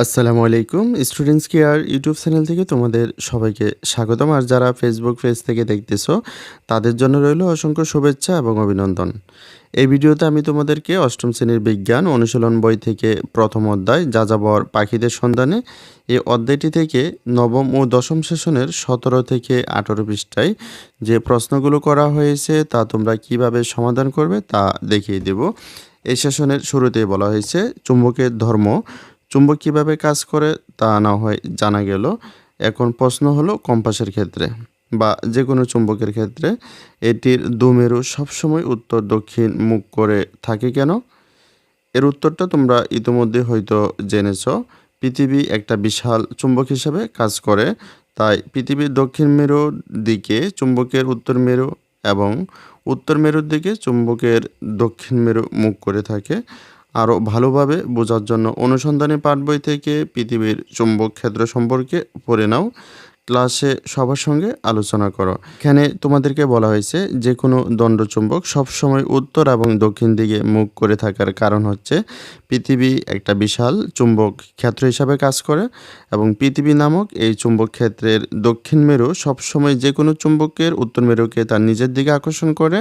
আসসালামু আলাইকুম। Students care YouTube channel থেকে তোমাদের সবাইকে স্বাগতম। আর যারা ফেসবুক পেজ থেকে দেখতেছো তাদের জন্য রইল অসংখ্য শুভেচ্ছা এবং অভিনন্দন। এই ভিডিওতে আমি তোমাদেরকে অষ্টম শ্রেণীর বিজ্ঞান অনুশীলন বই থেকে প্রথম অধ্যায় যাযাবর পাখিদের সন্ধানে এই অধ্যায়টি থেকে নবম ও দশম সেশনের 17 থেকে 18 পৃষ্ঠায় যে প্রশ্নগুলো করা হয়েছে তা তোমরা কিভাবে সমাধান করবে তা দেখিয়ে দেব। এই সেশনের শুরুতেই বলা হয়েছে চুম্বকের ধর্ম, চুম্বক কীভাবে কাজ করে তা না হয় জানা গেল। এখন প্রশ্ন হলো কম্পাসের ক্ষেত্রে বা যে কোনো চুম্বকের ক্ষেত্রে এটির দুমেরু সবসময় উত্তর দক্ষিণ মুখ করে থাকে কেন? এর উত্তরটা তোমরা ইতিমধ্যে হয়তো জেনেছ। পৃথিবী একটা বিশাল চুম্বক হিসেবে কাজ করে, তাই পৃথিবীর দক্ষিণ মেরুর দিকে চুম্বকের উত্তর মেরু এবং উত্তর মেরুর দিকে চুম্বকের দক্ষিণ মেরু মুখ করে থাকে। আরও ভালোভাবে বোঝার জন্য অনুসন্ধানী পাঠ বই থেকে পৃথিবীর চুম্বক ক্ষেত্র সম্পর্কে পড়ে নাও। ক্লাসে সবার সঙ্গে আলোচনা করো। এখানে তোমাদেরকে বলা হয়েছে যে কোনো দণ্ডচুম্বক সবসময় উত্তর এবং দক্ষিণ দিকে মুখ করে থাকার কারণ হচ্ছে পৃথিবী একটা বিশাল চুম্বক ক্ষেত্র হিসাবে কাজ করে এবং পৃথিবী নামক এই চুম্বক ক্ষেত্রের দক্ষিণ মেরু সবসময় যে কোনো চুম্বকের উত্তর মেরুকে তার নিজের দিকে আকর্ষণ করে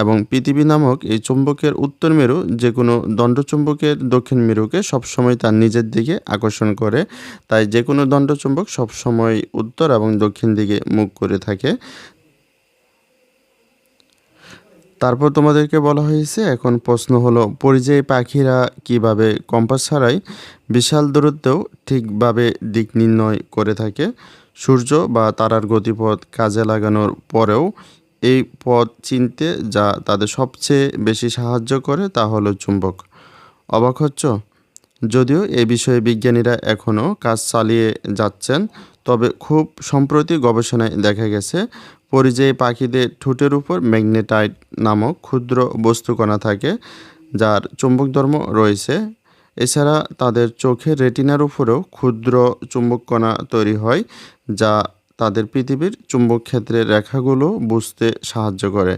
এবং পৃথিবী নামক এই চুম্বকের উত্তর মেরু যে কোনো দণ্ডচুম্বকের দক্ষিণ মেরুকে সবসময় তার নিজের দিকে আকর্ষণ করে। তাই যে কোনো দণ্ডচুম্বক সবসময় উত্তর এবং দক্ষিণ দিকে মুখ করে থাকে। তারপর তোমাদেরকে বলা হয়েছে এখন প্রশ্ন হলো পরিযায়ী পাখিরা কিভাবে কম্পাস ছাড়াই বিশাল দূরত্বেও ঠিকভাবে দিক নির্ণয় করে থাকে? সূর্য বা তারার গতিপথ কাজে লাগানোর পরেও এই পথ চিনতে যা তাদের সবচেয়ে বেশি সাহায্য করে তা হলো চুম্বক। অবাক হচ্ছ? যদিও এ বিষয়ে বিজ্ঞানীরা এখনও কাজ চালিয়ে যাচ্ছেন, তবে খুব সম্প্রতি গবেষণায় দেখা গেছে পরিযায়ী পাখিদের ঠোঁটের উপর ম্যাগনেটাইট নামক ক্ষুদ্র বস্তুকণা থাকে যার চুম্বক ধর্ম রয়েছে। এছাড়া তাদের চোখের রেটিনার উপরেও ক্ষুদ্র চুম্বককণা তৈরি হয় যা তাদের পৃথিবীর চুম্বক ক্ষেত্রের রেখাগুলো বুঝতে সাহায্য করে।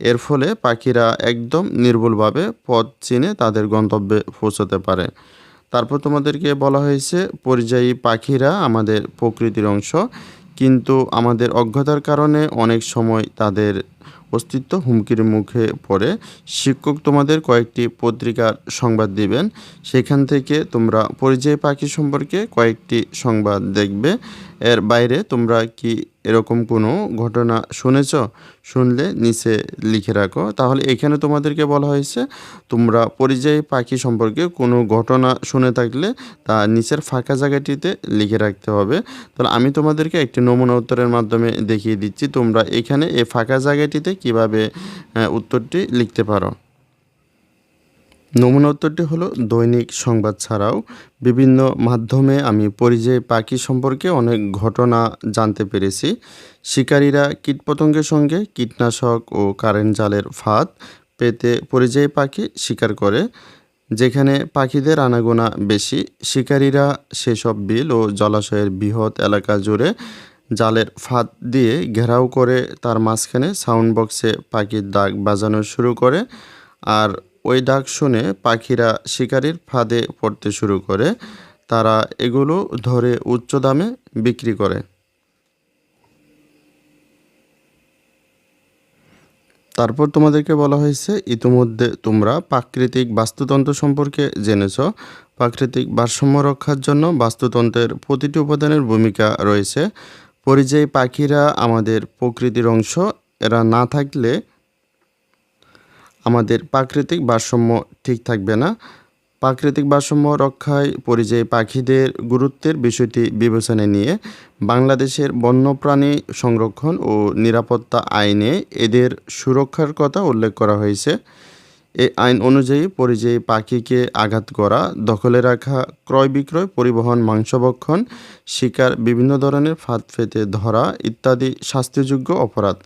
এর ফলে পাখিরা একদম নির্ভুলভাবে পথ চিনে তাদের গন্তব্যে পৌঁছতে পারে। তারপর তোমাদেরকে বলা হয়েছে পরিযায়ী পাখিরা আমাদের প্রকৃতির অংশ, কিন্তু আমাদের অজ্ঞতার কারণে অনেক সময় তাদের অস্তিত্ব হুমকির মুখে পড়ে। শিক্ষক তোমাদের কয়েকটি পত্রিকার সংবাদ দিবেন, সেখান থেকে তোমরা পরিযায়ী পাখি সম্পর্কে কয়েকটি সংবাদ দেখবে। এর বাইরে তোমরা কি এরকম কোনো ঘটনা শুনেছ? শুনলে নিচে লিখে রাখো। তাহলে এখানে তোমাদেরকে বলা হয়েছে তোমরা পরিযায়ী পাখি সম্পর্কে কোনো ঘটনা শুনে থাকলে তা নিচের ফাঁকা জায়গাটিতে লিখে রাখতে হবে। তাহলে আমি তোমাদেরকে একটি নমুনা উত্তরের মাধ্যমে দেখিয়ে দিচ্ছি তোমরা এখানে এই ফাঁকা জায়গাটিতে কিভাবে উত্তরটি লিখতে পারো। নমুনা উত্তরটি হলো দৈনিক সংবাদ ছাড়াও বিভিন্ন মাধ্যমে আমি পরিযায়ী পাখি সম্পর্কে অনেক ঘটনা জানতে পেরেছি। শিকারীরা কীটপতঙ্গের সঙ্গে কীটনাশক ও কারেন্ট জালের ফাঁদ পেতে পরিযায়ী পাখি শিকার করে। যেখানে পাখিদের আনাগোনা বেশি, শিকারীরা সেসব বিল ও জলাশয়ের বৃহৎ এলাকা জুড়ে জালের ফাঁদ দিয়ে ঘেরাও করে তার মাঝখানে সাউন্ড বক্সে পাখির ডাক বাজানো শুরু করে। আর ওই ডাক শুনে পাখিরা শিকারির ফাঁদে পড়তে শুরু করে। তারা এগুলো ধরে উচ্চ দামে বিক্রি করে। তারপর তোমাদেরকে বলা হয়েছে ইতিমধ্যে তোমরা প্রাকৃতিক বাস্তুতন্ত্র সম্পর্কে জেনেছ। প্রাকৃতিক ভারসাম্য রক্ষার জন্য বাস্তুতন্ত্রের প্রতিটি উপাদানের ভূমিকা রয়েছে। পরিযায়ী পাখিরা আমাদের প্রকৃতির অংশ। এরা না থাকলে আমাদের প্রাকৃতিক ভারসাম্য ঠিক থাকবে না। প্রাকৃতিক ভারসাম্য রক্ষায় পরিযায়ী পাখিদের গুরুত্বের বিষয়টি বিবেচনায় নিয়ে বাংলাদেশের বন্যপ্রাণী সংরক্ষণ ও নিরাপত্তা আইনে এদের সুরক্ষার কথা উল্লেখ করা হয়েছে। এই আইন অনুযায়ী পরিযায়ী পাখিকে আঘাত করা, দখলে রাখা, ক্রয় বিক্রয়, পরিবহন, মাংসভক্ষণ, শিকার, বিভিন্ন ধরনের ফাঁদ পেতে ধরা ইত্যাদি শাস্তিযোগ্য অপরাধ,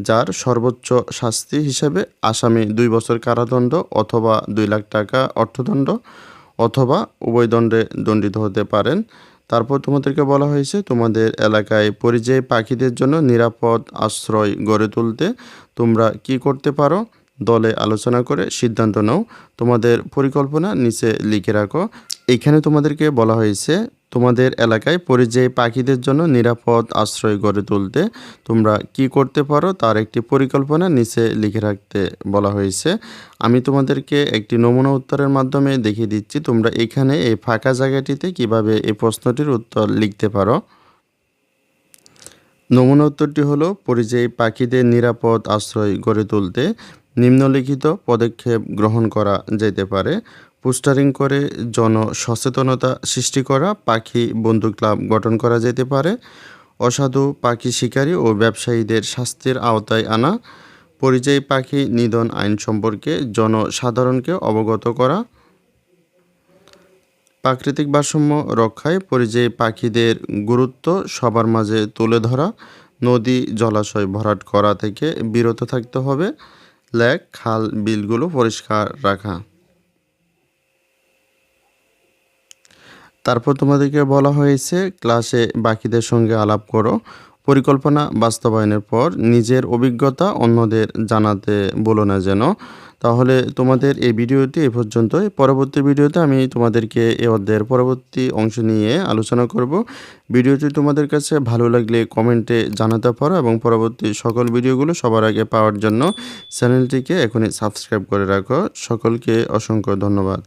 যার সর্বোচ্চ শাস্তি হিসেবে আসামি 2 বছর কারাদণ্ড অথবা 2 লাখ টাকা অর্থদণ্ড অথবা উভয় দণ্ডে দণ্ডিত হতে পারেন। তারপর তোমাদেরকে বলা হয়েছে তোমাদের এলাকায় পরিযায়ী পাখিদের জন্য নিরাপদ আশ্রয় গড়ে তুলতে তোমরা কি করতে পারো। দলে আলোচনা করে সিদ্ধান্ত নাও। তোমাদের পরিকল্পনা নিচে লিখে রাখো। এখানে তোমাদেরকে বলা হয়েছে তোমাদের এলাকায় পরিযায়ী পাখিদের জন্য নিরাপদ আশ্রয় গড়ে তুলতে তোমরা কি করতে পারো তার একটি পরিকল্পনা নিচে লিখে রাখতে বলা হয়েছে। আমি তোমাদেরকে একটি নমুনা উত্তরের মাধ্যমে দেখিয়ে দিচ্ছি তোমরা এখানে এই ফাঁকা জায়গাটিতে কিভাবে এই প্রশ্নটির উত্তর লিখতে পারো। নমুনা উত্তরটি হলো পরিযায়ী পাখিদের নিরাপদ আশ্রয় গড়ে তুলতে নিম্নলিখিত পদক্ষেপ গ্রহণ করা যেতে পারে। পোস্টারিং করে জনসচেতনতা সৃষ্টি করা, পাখি বন্ধু ক্লাব গঠন করা যেতে পারে, অসাধু পাখি শিকারী ও ব্যবসায়ীদের শাস্তির আওতায় আনা, পরিযায়ী পাখি নিধন আইন সম্পর্কে জনসাধারণকে অবগত করা, প্রাকৃতিক ভারসাম্য রক্ষায় পরিযায়ী পাখিদের গুরুত্ব সবার মাঝে তুলে ধরা, নদী জলাশয় ভরাট করা থেকে বিরত থাকতে হবে, লেক খাল বিলগুলো পরিষ্কার রাখা। তারপর তোমাদেরকে বলা হয়েছে ক্লাসে বাকিদের সঙ্গে আলাপ করো। পরিকল্পনা বাস্তবায়নের পর নিজের অভিজ্ঞতা অন্যদের জানাতে বলো না যেন। তাহলে তোমাদের এই ভিডিওটি এ পর্যন্তই। পরবর্তী ভিডিওতে আমি তোমাদেরকে এই অধ্যায়ের পরবর্তী অংশ নিয়ে আলোচনা করব। ভিডিওটি তোমাদের কাছে ভালো লাগলে কমেন্টে জানাতে পারো এবং পরবর্তী সকল ভিডিওগুলো সবার আগে পাওয়ার জন্য চ্যানেলটিকে এখনই সাবস্ক্রাইব করে রাখো। সকলকে অসংখ্য ধন্যবাদ।